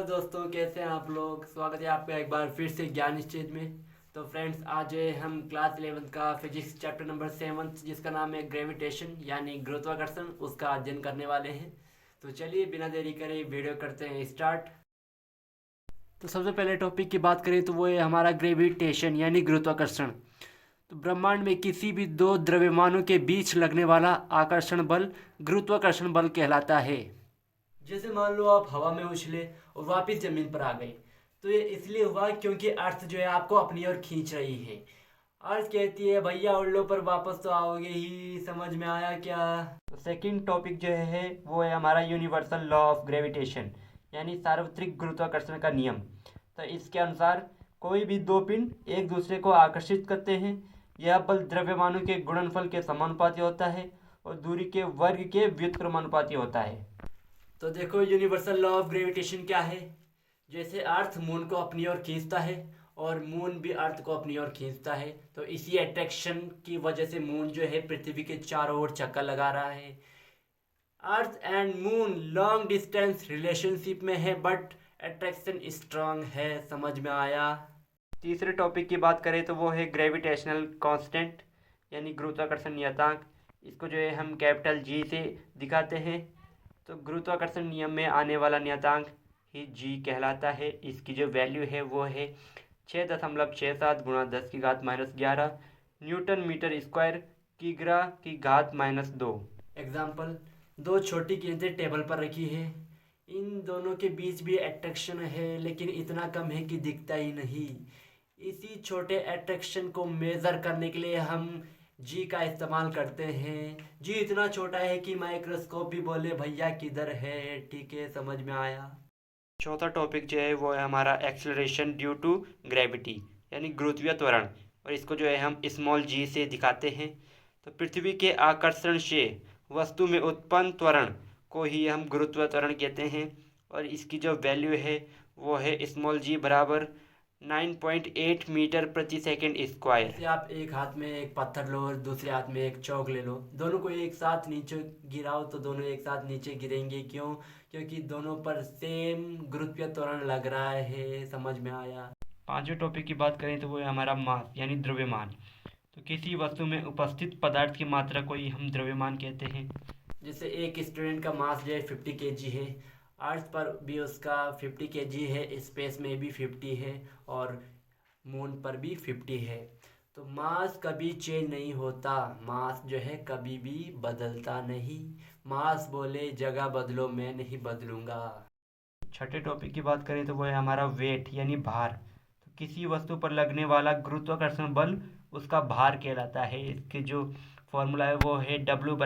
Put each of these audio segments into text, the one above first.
Hello दोस्तों, कैसे हैं आप लोग। स्वागत है आपका एक बार फिर से ज्ञान स्टेज में। तो फ्रेंड्स, आज हम क्लास 11th का फिजिक्स चैप्टर नंबर 7 जिसका नाम है ग्रेविटेशन यानी गुरुत्वाकर्षण, उसका अध्ययन करने वाले हैं। तो चलिए बिना देरी करे वीडियो करते हैं स्टार्ट। तो सबसे पहले टॉपिक की बात करें तो वो है हमारा ग्रेविटेशन यानी गुरुत्वाकर्षण। तो ब्रह्मांड में किसी भी दो द्रव्यमानों के बीच लगने वाला आकर्षण बल गुरुत्वाकर्षण बल कहलाता है। जैसे मान लो आप हवा में उछले और वापस जमीन पर आ गए, तो ये इसलिए हुआ क्योंकि अर्थ जो है आपको अपनी ओर खींच रही है। अर्थ कहती है भैया उड़ लो, पर वापस तो आओगे ही। समझ में आया क्या। तो सेकंड टॉपिक जो है वो है हमारा यूनिवर्सल लॉ ऑफ ग्रेविटेशन यानी सार्वत्रिक गुरुत्वाकर्षण का नियम। तो इसके अनुसार कोई भी दो पिंड एक दूसरे को आकर्षित करते हैं। यह बल द्रव्यमानों के गुणनफल के समानुपाती होता है और दूरी के वर्ग के व्युत्क्रमानुपाती होता है। तो देखो यूनिवर्सल लॉ ऑफ ग्रेविटेशन क्या है। जैसे अर्थ मून को अपनी ओर खींचता है और मून भी अर्थ को अपनी ओर खींचता है, तो इसी अट्रैक्शन की वजह से मून जो है पृथ्वी के चारों ओर चक्कर लगा रहा है। Earth and moon long distance relationship में है, बट अट्रैक्शन स्ट्रांग है। समझ में आया। तीसरे टॉपिक की बात करें तो वो है ग्रेविटेशनल कांस्टेंट यानी गुरुत्वाकर्षण नियतांक। इसको जो है हम कैपिटल जी से दिखाते हैं। तो गुरुत्वाकर्षण नियम में आने वाला नियतांक ही जी कहलाता है। इसकी जो वैल्यू है वो है 6.67 × 10⁻⁻11 न्यूटन मीटर स्क्वायर किग्रा की घात -2। एग्जाम्पल, दो छोटी गेंदें टेबल पर रखी है। इन दोनों के बीच भी अट्रैक्शन है, लेकिन इतना कम है कि दिखता ही नहीं। इसी छोटे अट्रैक्शन को मेज़र करने के लिए हम जी का इस्तेमाल करते हैं। जी इतना छोटा है कि माइक्रोस्कोप भी बोले भैया किधर है। ठीक है, समझ में आया। चौथा टॉपिक जो है वो है हमारा एक्सेलरेशन ड्यू टू ग्रेविटी यानी गुरुत्वीय त्वरण, और इसको जो है हम स्मॉल जी से दिखाते हैं। तो पृथ्वी के आकर्षण से वस्तु में उत्पन्न त्वरण को ही हम गुरुत्वीय त्वरण कहते हैं, और इसकी जो वैल्यू है वो है स्मॉल जी बराबर 9.8 मीटर प्रति सेकंड स्क्वायर। जैसे आप एक हाथ में एक पत्थर लो और दूसरे हाथ में एक चौक ले लो, दोनों को एक साथ नीचे गिराओ तो दोनों एक साथ नीचे गिरेंगे। क्यों? क्योंकि दोनों पर सेम गुरुत्वीय त्वरण लग रहा है। समझ में आया। पांचवें टॉपिक की बात करें तो वो है हमारा मास यानी द्रव्यमान। तो किसी वस्तु में उपस्थित पदार्थ की मात्रा को ही हम द्रव्यमान कहते हैं। जैसे एक स्टूडेंट का मास जो है 50 kg है। अर्थ पर भी उसका 50 kg है, स्पेस में भी 50 है और मून पर भी 50 है। तो मास कभी चेंज नहीं होता। मास जो है कभी भी बदलता नहीं। मास बोले जगह बदलो, मैं नहीं बदलूंगा। छठे टॉपिक की बात करें तो वो है हमारा वेट यानी भार। तो किसी वस्तु पर लगने वाला गुरुत्वाकर्षण बल उसका भार कहलाता है। इसके जो फॉर्मूला है वो है W =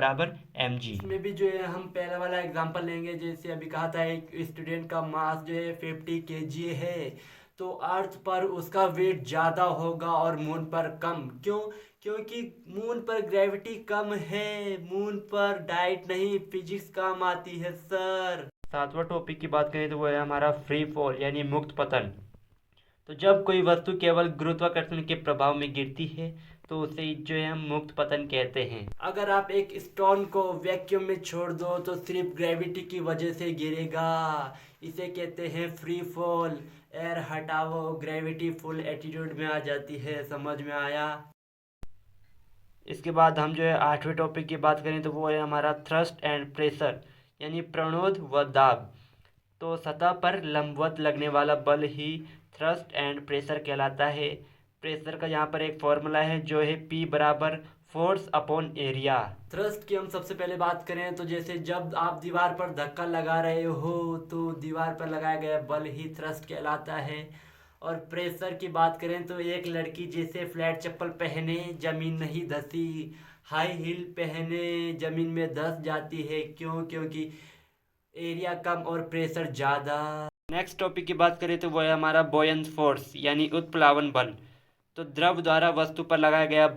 mg। इसमें भी जो है हम पहला वाला एग्जांपल लेंगे। जैसे अभी कहा था एक स्टूडेंट का मास जो है 50 kg है, तो अर्थ पर उसका वेट ज़्यादा होगा और मून पर कम। क्यों? क्योंकि मून पर ग्रेविटी कम है। मून पर डाइट नहीं, फिजिक्स काम आती है सर। सातवां टॉपिक की बात करें तो वो है हमारा फ्री फॉल यानी मुक्त पतन। तो जब कोई वस्तु केवल गुरुत्वाकर्षण के प्रभाव में गिरती है तो उसे जो है हम मुक्त पतन कहते हैं। अगर आप एक स्टोन को वैक्यूम में छोड़ दो तो सिर्फ ग्रेविटी की वजह से गिरेगा। इसे कहते हैं फ्री फॉल। एयर हटाओ, ग्रेविटी फुल एटीट्यूड में आ जाती है। समझ में आया। इसके बाद हम जो है आठवें टॉपिक की बात करें तो वो है हमारा थ्रस्ट एंड प्रेशर यानी प्रणोद व दाब। तो सतह पर लंबवत लगने वाला बल ही थ्रस्ट एंड प्रेशर कहलाता है। प्रेशर का यहाँ पर एक फॉर्मूला है जो है P = force upon area. Thrust की हम सबसे पहले बात करें तो जैसे जब आप दीवार पर धक्का लगा रहे हो तो दीवार पर लगाया गया बल ही थ्रस्ट कहलाता है। और प्रेशर की बात करें तो एक लड़की जैसे फ्लैट चप्पल पहने जमीन नहीं धसी, हाई हील पहने जमीन में धस जाती है। क्यों? क्योंकि एरिया कम और प्रेशर ज़्यादा। नेक्स्ट टॉपिक की बात करें तो वो है हमारा बॉयंस फोर्स यानी उत्प्लावन बल। तो द्रव द्वारा वस्तु पर लगाया गया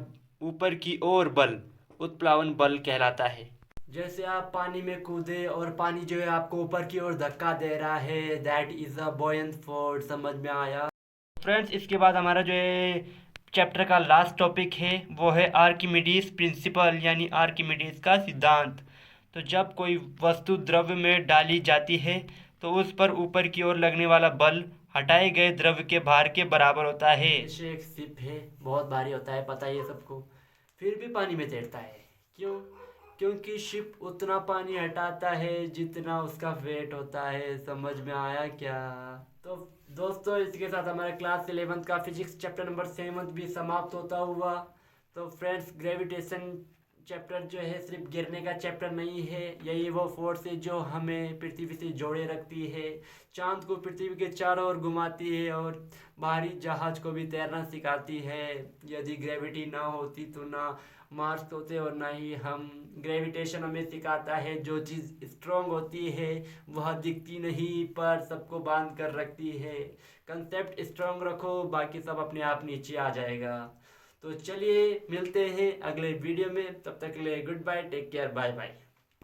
ऊपर की ओर बल उत्प्लावन बल कहलाता है। जैसे आप पानी में कूदे और पानी जो है आपको ऊपर की ओर धक्का दे रहा है, दैट इज अ बॉयंस फोर्स। समझ में आया। फ्रेंड्स, इसके बाद हमारा जो है चैप्टर का लास्ट टॉपिक है वो है आर्किमिडीज प्रिंसिपल यानी आर्किमिडीज का सिद्धांत। तो जब कोई वस्तु द्रव्य में डाली जाती है तो उस पर ऊपर की ओर लगने वाला बल हटाए गए द्रव्य के भार के बराबर होता है। जैसे एक शिप है, बहुत भारी होता है, पता ही है सबको, फिर भी पानी में तैरता है। क्यों? क्योंकि शिप उतना पानी हटाता है जितना उसका वेट होता है। समझ में आया क्या? तो दोस्तों, इसके साथ हमारा क्लास 11th का फिजिक्स चैप्टर नंबर 7 भी समाप्त होता हुआ। तो फ्रेंड्स, ग्रेविटेशन चैप्टर जो है सिर्फ गिरने का चैप्टर नहीं है, यही वो फोर्स है जो हमें पृथ्वी से जोड़े रखती है, चांद को पृथ्वी के चारों ओर घुमाती है और भारी जहाज को भी तैरना सिखाती है। यदि ग्रेविटी ना होती तो ना मार्स होते और ना ही हम। ग्रेविटेशन हमें सिखाता है जो चीज़ स्ट्रांग होती है वह दिखती नहीं पर सबको बांध कर रखती है। कंसेप्ट स्ट्रांग रखो, बाकी सब अपने आप नीचे आ जाएगा। तो चलिए मिलते हैं अगले वीडियो में, तब तक के लिए goodbye, take care, bye bye.